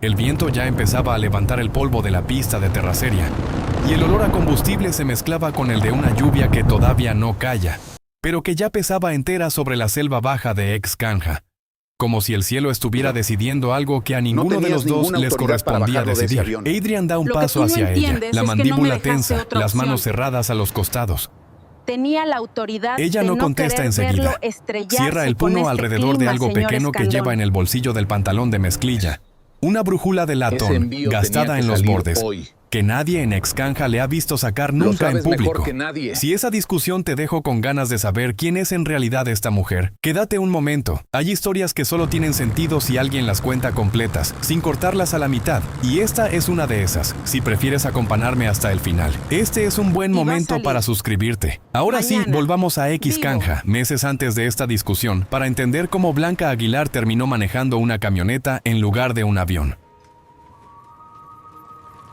El viento ya empezaba a levantar el polvo de la pista de terracería, y el olor a combustible se mezclaba con el de una lluvia que todavía no calla, pero que ya pesaba entera sobre la selva baja de Xcanja, como si el cielo estuviera decidiendo algo que a ninguno de los dos les correspondía decidir. Adrian da un paso hacia ella, la mandíbula tensa, las manos cerradas a los costados. Tenía la autoridad. Ella no contesta enseguida. Cierra el puño alrededor de algo pequeño que lleva en el bolsillo del pantalón de mezclilla. Una brújula de latón, gastada en los bordes, que nadie en Xcanja le ha visto sacar nunca en público. Si esa discusión te dejó con ganas de saber quién es en realidad esta mujer, quédate un momento. Hay historias que solo tienen sentido si alguien las cuenta completas, sin cortarlas a la mitad, y esta es una de esas, si prefieres acompañarme hasta el final. Este es un buen momento para suscribirte. Ahora sí, volvamos a Xcanja, meses antes de esta discusión, para entender cómo Blanca Aguilar terminó manejando una camioneta en lugar de un avión.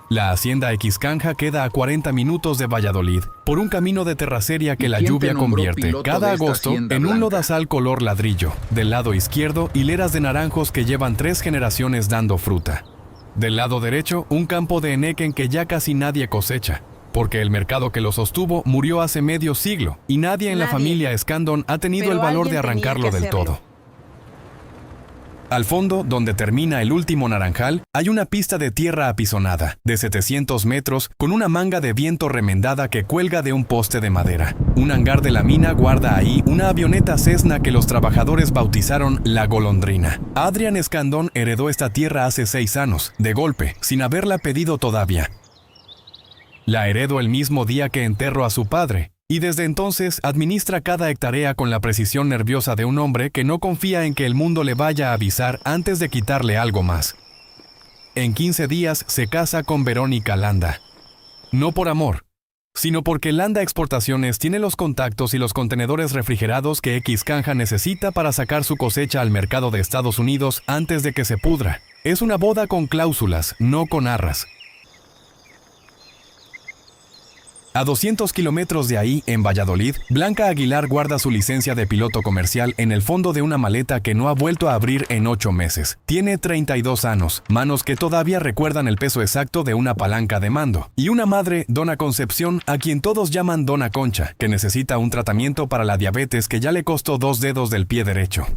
La hacienda Xcanja queda a 40 minutos de Valladolid, por un camino de terracería que la lluvia convierte cada agosto en un lodazal color ladrillo. Del lado izquierdo, hileras de naranjos que llevan 3 generaciones dando fruta. Del lado derecho, un campo de henequen que ya casi nadie cosecha, porque el mercado que lo sostuvo murió hace medio siglo, y nadie en la familia Escandón ha tenido el valor de arrancarlo del todo. Al fondo, donde termina el último naranjal, hay una pista de tierra apisonada, de 700 metros, con una manga de viento remendada que cuelga de un poste de madera. Un hangar de la mina guarda ahí una avioneta Cessna que los trabajadores bautizaron La Golondrina. Adrian Escandón heredó esta tierra hace 6 años, de golpe, sin haberla pedido todavía. La heredó el mismo día que enterró a su padre, y desde entonces administra cada hectárea con la precisión nerviosa de un hombre que no confía en que el mundo le vaya a avisar antes de quitarle algo más. En 15 días se casa con Verónica Landa. No por amor, sino porque Landa Exportaciones tiene los contactos y los contenedores refrigerados que Xcanja necesita para sacar su cosecha al mercado de Estados Unidos antes de que se pudra. Es una boda con cláusulas, no con arras. A 200 kilómetros de ahí, en Valladolid, Blanca Aguilar guarda su licencia de piloto comercial en el fondo de una maleta que no ha vuelto a abrir en 8 meses. Tiene 32 años, manos que todavía recuerdan el peso exacto de una palanca de mando. Y una madre, Dona Concepción, a quien todos llaman Dona Concha, que necesita un tratamiento para la diabetes que ya le costó 2 dedos del pie derecho.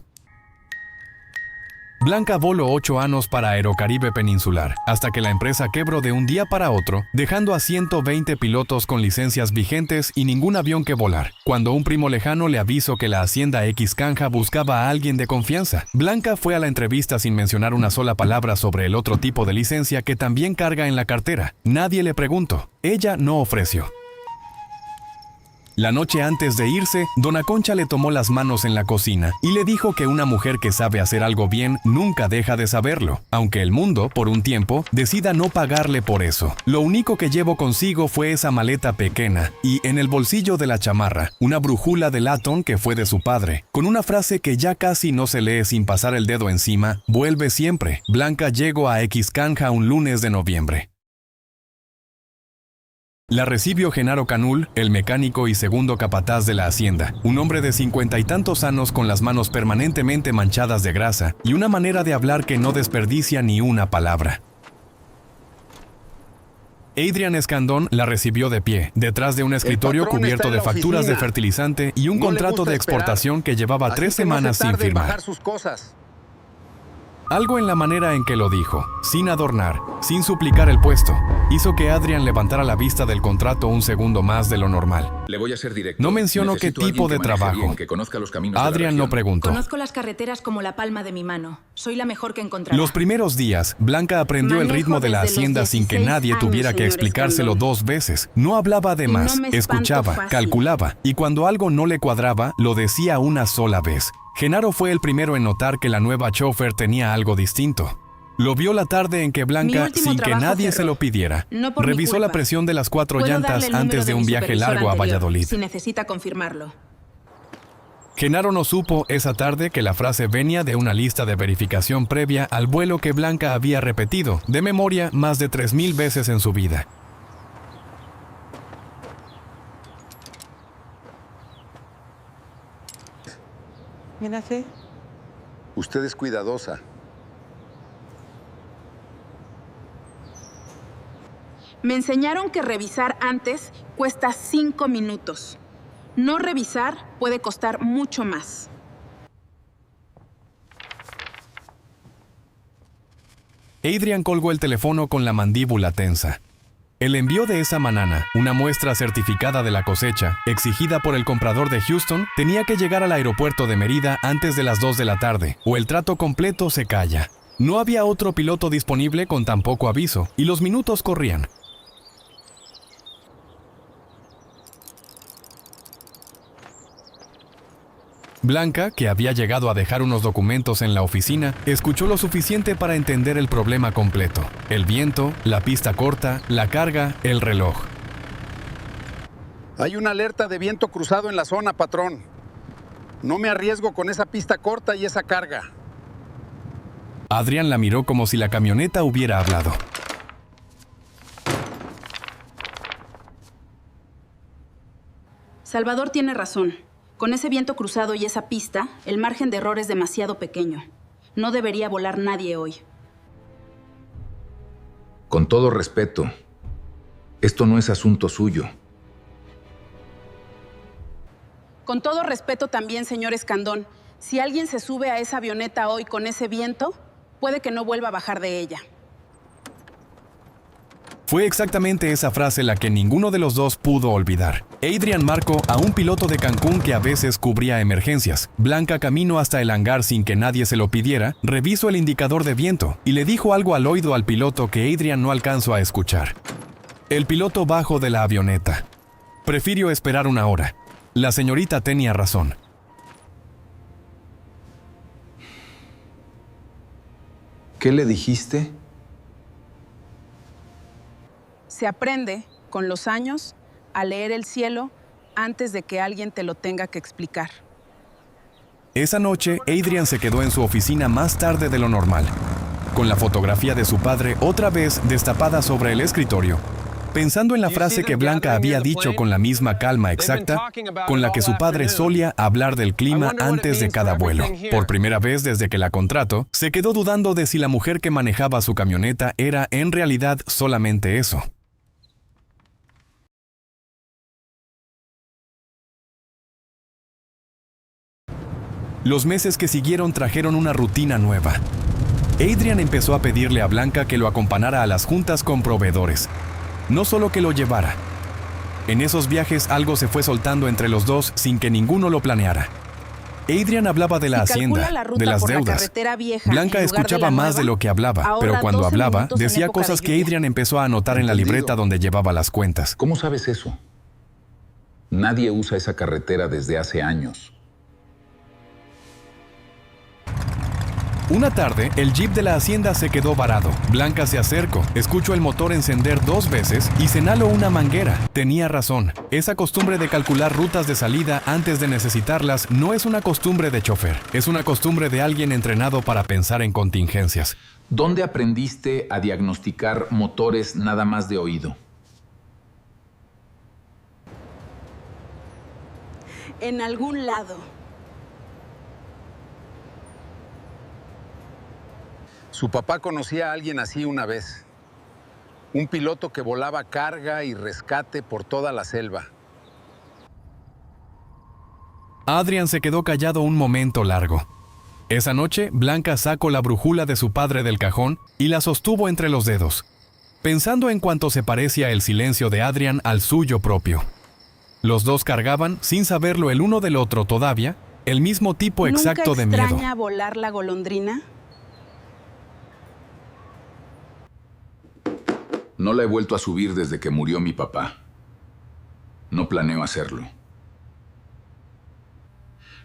Blanca voló 8 años para Aerocaribe Peninsular, hasta que la empresa quebró de un día para otro, dejando a 120 pilotos con licencias vigentes y ningún avión que volar. Cuando un primo lejano le avisó que la hacienda Xcanja buscaba a alguien de confianza, Blanca fue a la entrevista sin mencionar una sola palabra sobre el otro tipo de licencia que también carga en la cartera. Nadie le preguntó. Ella no ofreció. La noche antes de irse, Dona Concha le tomó las manos en la cocina y le dijo que una mujer que sabe hacer algo bien nunca deja de saberlo, aunque el mundo, por un tiempo, decida no pagarle por eso. Lo único que llevo consigo fue esa maleta pequeña y, en el bolsillo de la chamarra, una brújula de latón que fue de su padre, con una frase que ya casi no se lee sin pasar el dedo encima: vuelve siempre. Blanca llegó a Xcanja un lunes de noviembre. La recibió Genaro Canul, el mecánico y segundo capataz de la hacienda, un hombre de 50 y tantos años con las manos permanentemente manchadas de grasa y una manera de hablar que no desperdicia ni una palabra. Adrian Escandón la recibió de pie, detrás de un escritorio cubierto de facturas de fertilizante y un contrato de exportación que llevaba 3 semanas sin firmar. Algo en la manera en que lo dijo, sin adornar, sin suplicar el puesto, hizo que Adrian levantara la vista del contrato un segundo más de lo normal. Le voy a ser directo. No mencionó qué tipo de trabajo. Adrian no preguntó. Conozco las carreteras como la palma de mi mano. Soy la mejor que encontrará. Los primeros días, Blanca aprendió el ritmo de la hacienda sin que nadie tuviera que explicárselo 2 veces. No hablaba de más, escuchaba, calculaba, y cuando algo no le cuadraba, lo decía una sola vez. Genaro fue el primero en notar que la nueva chofer tenía algo distinto. Lo vio la tarde en que Blanca, sin que nadie se lo pidiera, revisó la presión de las 4 llantas antes de un viaje largo a Valladolid. Si necesita confirmarlo. Genaro no supo esa tarde que la frase venía de una lista de verificación previa al vuelo que Blanca había repetido, de memoria, más de 3000 veces en su vida. Mírase. Usted es cuidadosa. Me enseñaron que revisar antes cuesta 5 minutos. No revisar puede costar mucho más. Adrian colgó el teléfono con la mandíbula tensa. El envío de esa manana, una muestra certificada de la cosecha, exigida por el comprador de Houston, tenía que llegar al aeropuerto de Mérida antes de las 2 de la tarde, o el trato completo se calla. No había otro piloto disponible con tan poco aviso, y los minutos corrían. Blanca, que había llegado a dejar unos documentos en la oficina, escuchó lo suficiente para entender el problema completo. El viento, la pista corta, la carga, el reloj. Hay una alerta de viento cruzado en la zona, patrón. No me arriesgo con esa pista corta y esa carga. Adrian la miró como si la camioneta hubiera hablado. Salvador tiene razón. Con ese viento cruzado y esa pista, el margen de error es demasiado pequeño. No debería volar nadie hoy. Con todo respeto, esto no es asunto suyo. Con todo respeto también, señor Escandón, si alguien se sube a esa avioneta hoy con ese viento, puede que no vuelva a bajar de ella. Fue exactamente esa frase la que ninguno de los dos pudo olvidar. Adrian marcó a un piloto de Cancún que a veces cubría emergencias. Blanca caminó hasta el hangar sin que nadie se lo pidiera, revisó el indicador de viento y le dijo algo al oído al piloto que Adrian no alcanzó a escuchar. El piloto bajó de la avioneta. Prefirió esperar una hora. La señorita tenía razón. ¿Qué le dijiste? Se aprende, con los años, a leer el cielo antes de que alguien te lo tenga que explicar. Esa noche, Adrian se quedó en su oficina más tarde de lo normal, con la fotografía de su padre otra vez destapada sobre el escritorio, pensando en la frase que Blanca había dicho con la misma calma exacta con la que su padre solía hablar del clima antes de cada vuelo. Por primera vez desde que la contrató, se quedó dudando de si la mujer que manejaba su camioneta era en realidad solamente eso. Los meses que siguieron trajeron una rutina nueva. Adrian empezó a pedirle a Blanca que lo acompañara a las juntas con proveedores. No solo que lo llevara. En esos viajes algo se fue soltando entre los dos sin que ninguno lo planeara. Adrian hablaba de la hacienda, de las deudas. Blanca escuchaba más de lo que hablaba, pero cuando hablaba, decía cosas que Adrian empezó a anotar en la libreta donde llevaba las cuentas. ¿Cómo sabes eso? Nadie usa esa carretera desde hace años. Una tarde, el jeep de la hacienda se quedó varado. Blanca se acercó, escuchó el motor encender 2 veces y señaló una manguera. Tenía razón. Esa costumbre de calcular rutas de salida antes de necesitarlas no es una costumbre de chofer. Es una costumbre de alguien entrenado para pensar en contingencias. ¿Dónde aprendiste a diagnosticar motores nada más de oído? En algún lado. Su papá conocía a alguien así una vez. Un piloto que volaba carga y rescate por toda la selva. Adrian se quedó callado un momento largo. Esa noche, Blanca sacó la brújula de su padre del cajón y la sostuvo entre los dedos, pensando en cuánto se parecía el silencio de Adrian al suyo propio. Los dos cargaban, sin saberlo el uno del otro todavía, el mismo tipo exacto de miedo. ¿Nunca extraña volar la golondrina? No la he vuelto a subir desde que murió mi papá. No planeo hacerlo.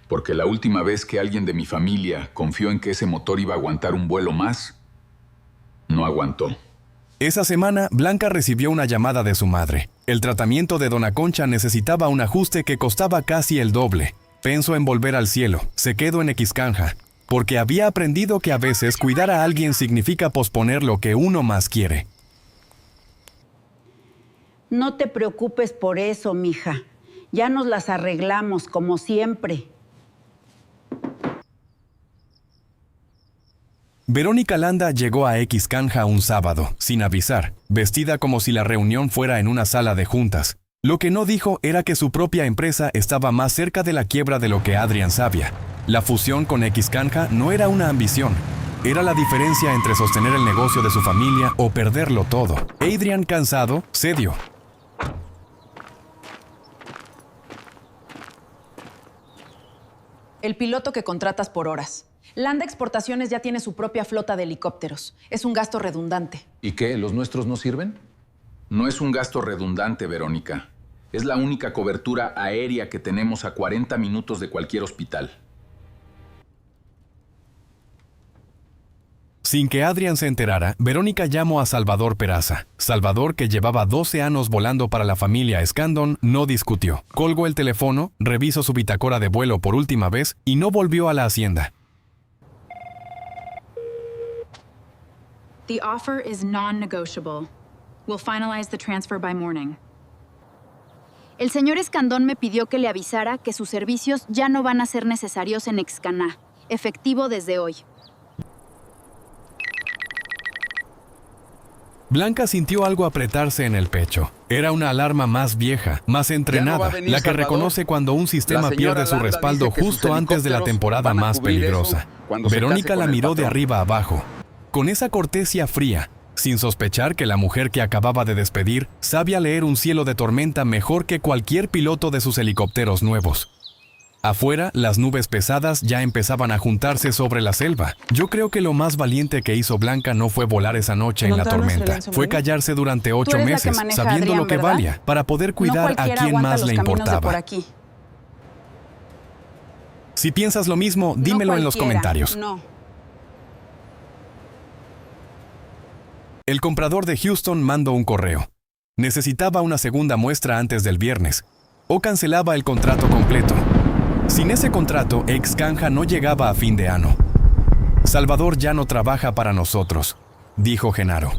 Porque la última vez que alguien de mi familia confió en que ese motor iba a aguantar un vuelo más, no aguantó. Esa semana, Blanca recibió una llamada de su madre. El tratamiento de Dona Concha necesitaba un ajuste que costaba casi el doble. Pensó en volver al cielo. Se quedó en Xcanja, porque había aprendido que a veces cuidar a alguien significa posponer lo que uno más quiere. No te preocupes por eso, mija. Ya nos las arreglamos, como siempre. Verónica Landa llegó a Xcanja un sábado, sin avisar, vestida como si la reunión fuera en una sala de juntas. Lo que no dijo era que su propia empresa estaba más cerca de la quiebra de lo que Adrian sabía. La fusión con Xcanja no era una ambición. Era la diferencia entre sostener el negocio de su familia o perderlo todo. Adrian, cansado, cedió. El piloto que contratas por horas. Landa Exportaciones ya tiene su propia flota de helicópteros. Es un gasto redundante. ¿Y qué? ¿Los nuestros no sirven? No es un gasto redundante, Verónica. Es la única cobertura aérea que tenemos a 40 minutos de cualquier hospital. Sin que Adrian se enterara, Verónica llamó a Salvador Peraza. Salvador, que llevaba 12 años volando para la familia Escandón, no discutió. Colgó el teléfono, revisó su bitácora de vuelo por última vez y no volvió a la hacienda. The offer is non-negotiable. We'll finalize the transfer by morning. El señor Escandón me pidió que le avisara que sus servicios ya no van a ser necesarios en Excaná, efectivo desde hoy. Blanca sintió algo apretarse en el pecho. Era una alarma más vieja, más entrenada, la que reconoce cuando un sistema pierde su respaldo justo antes de la temporada más peligrosa. Verónica la miró de arriba a abajo, con esa cortesía fría, sin sospechar que la mujer que acababa de despedir sabía leer un cielo de tormenta mejor que cualquier piloto de sus helicópteros nuevos. Afuera, las nubes pesadas ya empezaban a juntarse sobre la selva. Yo creo que lo más valiente que hizo Blanca no fue volar esa noche en la tormenta. Fue callarse durante 8 meses, sabiendo lo que valía, para poder cuidar a quien más le importaba. Si piensas lo mismo, dímelo en los comentarios. No. El comprador de Houston mandó un correo. Necesitaba una segunda muestra antes del viernes, o cancelaba el contrato completo. Sin ese contrato, Xcanja no llegaba a fin de año. Salvador ya no trabaja para nosotros, dijo Genaro.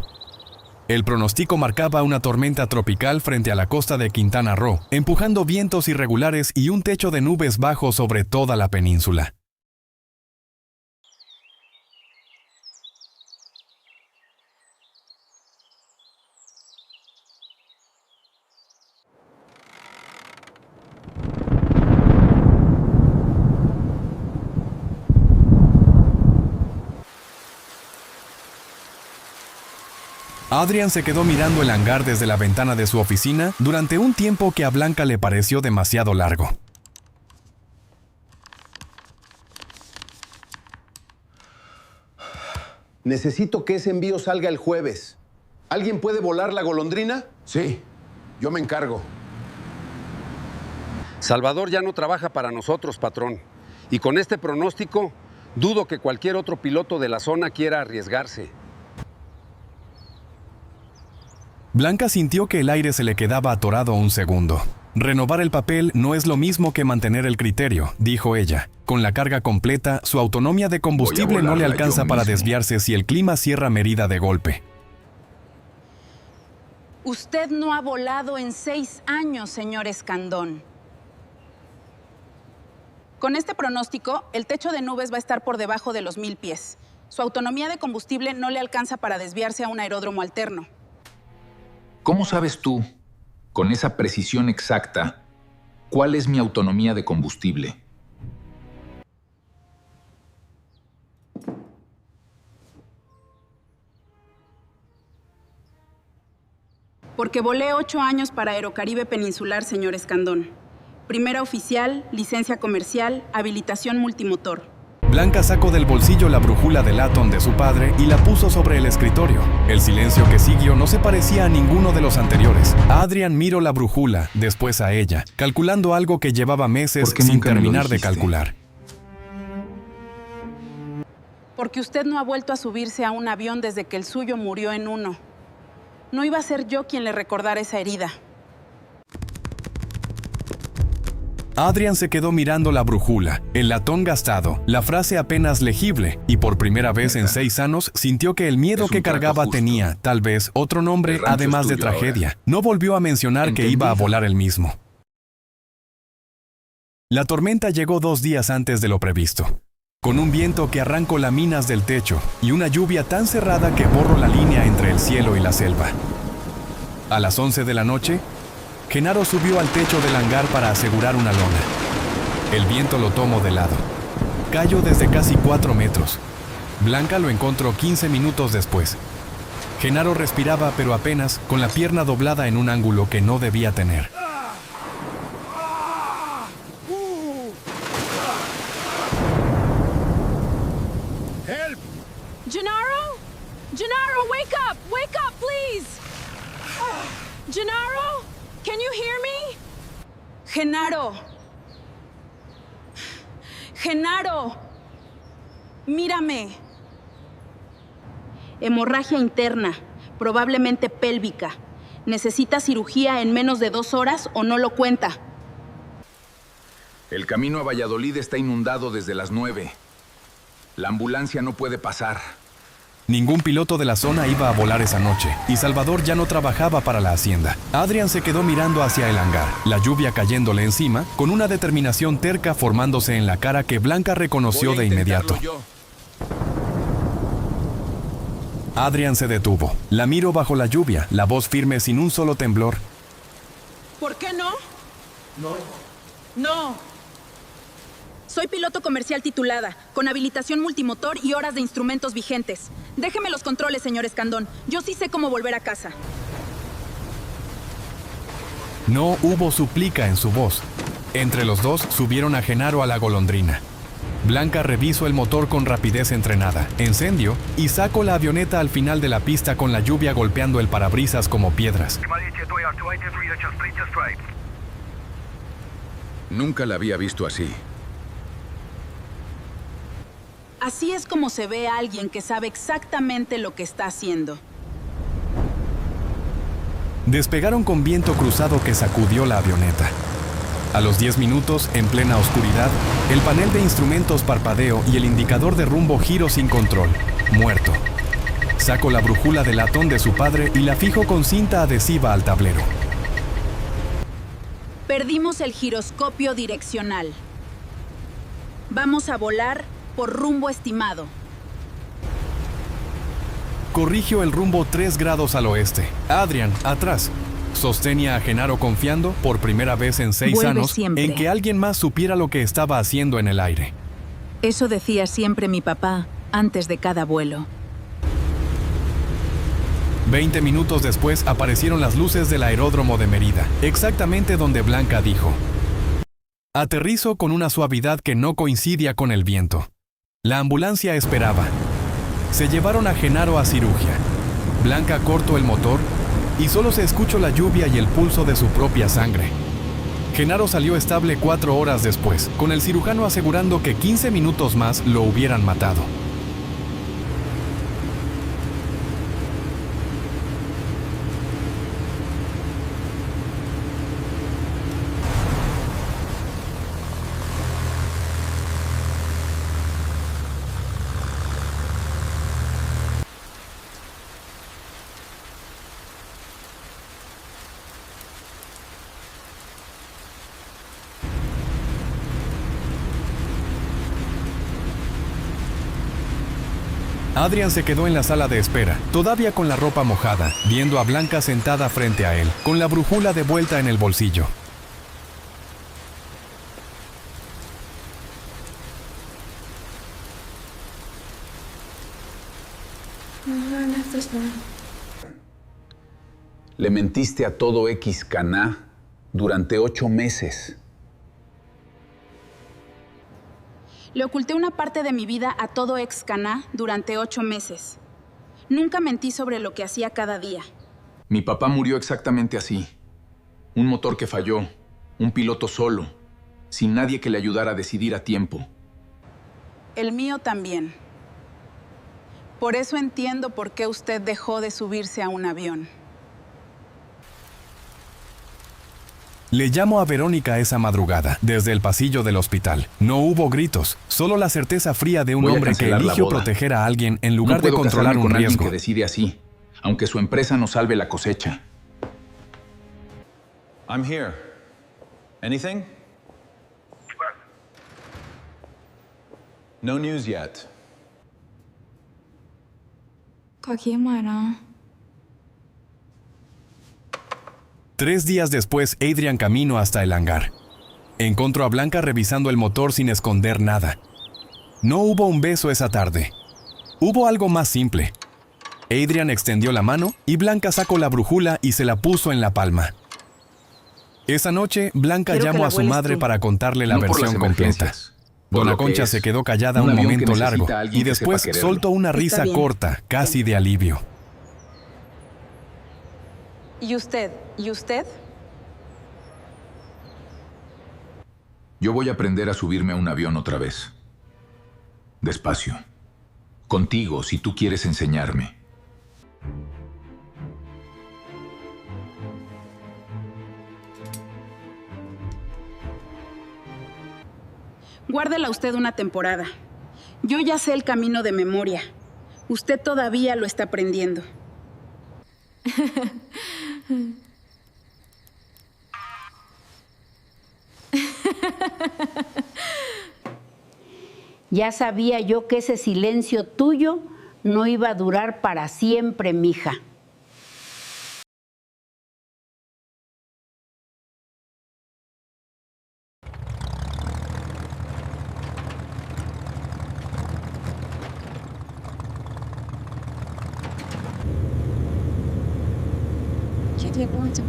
El pronóstico marcaba una tormenta tropical frente a la costa de Quintana Roo, empujando vientos irregulares y un techo de nubes bajo sobre toda la península. Adrian se quedó mirando el hangar desde la ventana de su oficina durante un tiempo que a Blanca le pareció demasiado largo. Necesito que ese envío salga el jueves. ¿Alguien puede volar la golondrina? Sí, yo me encargo. Salvador ya no trabaja para nosotros, patrón. Y con este pronóstico, dudo que cualquier otro piloto de la zona quiera arriesgarse. Blanca sintió que el aire se le quedaba atorado un segundo. Renovar el papel no es lo mismo que mantener el criterio, dijo ella. Con la carga completa, su autonomía de combustible no le alcanza para desviarse si el clima cierra Mérida de golpe. Usted no ha volado en 6 años, señor Escandón. Con este pronóstico, el techo de nubes va a estar por debajo de los 1000 pies. Su autonomía de combustible no le alcanza para desviarse a un aeródromo alterno. ¿Cómo sabes tú, con esa precisión exacta, cuál es mi autonomía de combustible? Porque volé 8 años para Aerocaribe Peninsular, señor Escandón. Primera oficial, licencia comercial, habilitación multimotor. Blanca sacó del bolsillo la brújula de latón de su padre y la puso sobre el escritorio. El silencio que siguió no se parecía a ninguno de los anteriores. Adrian miró la brújula, después a ella, calculando algo que llevaba meses sin terminar de calcular. Porque usted no ha vuelto a subirse a un avión desde que el suyo murió en uno. No iba a ser yo quien le recordara esa herida. Adrian se quedó mirando la brújula, el latón gastado, la frase apenas legible, y por primera vez en 6 años sintió que el miedo que cargaba tenía, tal vez, otro nombre además de tragedia. Ahora. No volvió a mencionar que iba a volar él mismo. La tormenta llegó 2 días antes de lo previsto. con un viento que arrancó láminas del techo y una lluvia tan cerrada que borró la línea entre el cielo y la selva. A las 11 de la noche, Genaro subió al techo del hangar para asegurar una lona. El viento lo tomó de lado. Cayó desde casi 4 metros. Blanca lo encontró 15 minutos después. Genaro respiraba, pero apenas, con la pierna doblada en un ángulo que no debía tener. ¡Help! Gennaro? Gennaro, wake up! Wake up, please! Gennaro? Can you hear me? Genaro. Genaro. Mírame. Hemorragia interna, probablemente pélvica. ¿Necesita cirugía en menos de 2 horas o no lo cuenta? El camino a Valladolid está inundado desde las 9. La ambulancia no puede pasar. Ningún piloto de la zona iba a volar esa noche, y Salvador ya no trabajaba para la hacienda. Adrián se quedó mirando hacia el hangar, la lluvia cayéndole encima, con una determinación terca formándose en la cara que Blanca reconoció de inmediato. Adrián se detuvo. La miró bajo la lluvia, la voz firme sin un solo temblor. ¿Por qué no? No. Soy piloto comercial titulada, con habilitación multimotor y horas de instrumentos vigentes. Déjeme los controles, señor Escandón. Yo sí sé cómo volver a casa. No hubo súplica en su voz. Entre los dos subieron a Genaro a la golondrina. Blanca revisó el motor con rapidez entrenada, encendió y sacó la avioneta al final de la pista con la lluvia golpeando el parabrisas como piedras. Nunca la había visto así. Así es como se ve a alguien que sabe exactamente lo que está haciendo. Despegaron con viento cruzado que sacudió la avioneta. A los 10 minutos, en plena oscuridad, el panel de instrumentos parpadeó y el indicador de rumbo giró sin control, muerto. Sacó la brújula de latón de su padre y la fijó con cinta adhesiva al tablero. Perdimos el giroscopio direccional. Vamos a volar por rumbo estimado. Corrigió el rumbo 3 grados al oeste. Adrián, atrás. Sostenía a Genaro confiando, por primera vez en 6 Vuelve años, siempre. en que alguien más supiera lo que estaba haciendo en el aire. Eso decía siempre mi papá antes de cada vuelo. 20 minutos después aparecieron las luces del aeródromo de Mérida, exactamente donde Blanca dijo. Aterrizó con una suavidad que no coincidía con el viento. La ambulancia esperaba. Se llevaron a Genaro a cirugía. Blanca cortó el motor y solo se escuchó la lluvia y el pulso de su propia sangre. Genaro salió estable 4 horas después, con el cirujano asegurando que 15 minutos más lo hubieran matado. Adrián se quedó en la sala de espera, todavía con la ropa mojada, viendo a Blanca sentada frente a él, con la brújula de vuelta en el bolsillo. Le mentiste a todo Xcaná durante 8 meses. Le oculté una parte de mi vida a todo Xcaná durante 8 meses. Nunca mentí sobre lo que hacía cada día. Mi papá murió exactamente así. Un motor que falló, un piloto solo, sin nadie que le ayudara a decidir a tiempo. El mío también. Por eso entiendo por qué usted dejó de subirse a un avión. Le llamó a Verónica esa madrugada, desde el pasillo del hospital. No hubo gritos, solo la certeza fría de un hombre que eligió proteger a alguien en lugar de controlar un riesgo. Alguien que decide así, aunque su empresa no salve la cosecha. I'm here. Anything? No news yet. ขอคิดใหม่นะ 3 días después, Adrian camino hasta el hangar. Encontró a Blanca revisando el motor sin esconder nada. No hubo un beso esa tarde. Hubo algo más simple. Adrian extendió la mano y Blanca sacó la brújula y se la puso en la palma. Esa noche, Blanca llamó a su madre para contarle la versión completa. Dona Concha se quedó callada un momento largo y después soltó una risa corta, casi de alivio. ¿Y usted? ¿Y usted? Yo voy a aprender a subirme a un avión otra vez. Despacio. Contigo, si tú quieres enseñarme. Guárdela usted una temporada. Yo ya sé el camino de memoria. Usted todavía lo está aprendiendo. Ya sabía yo que ese silencio tuyo no iba a durar para siempre, mija.คิดถึงว่าจะ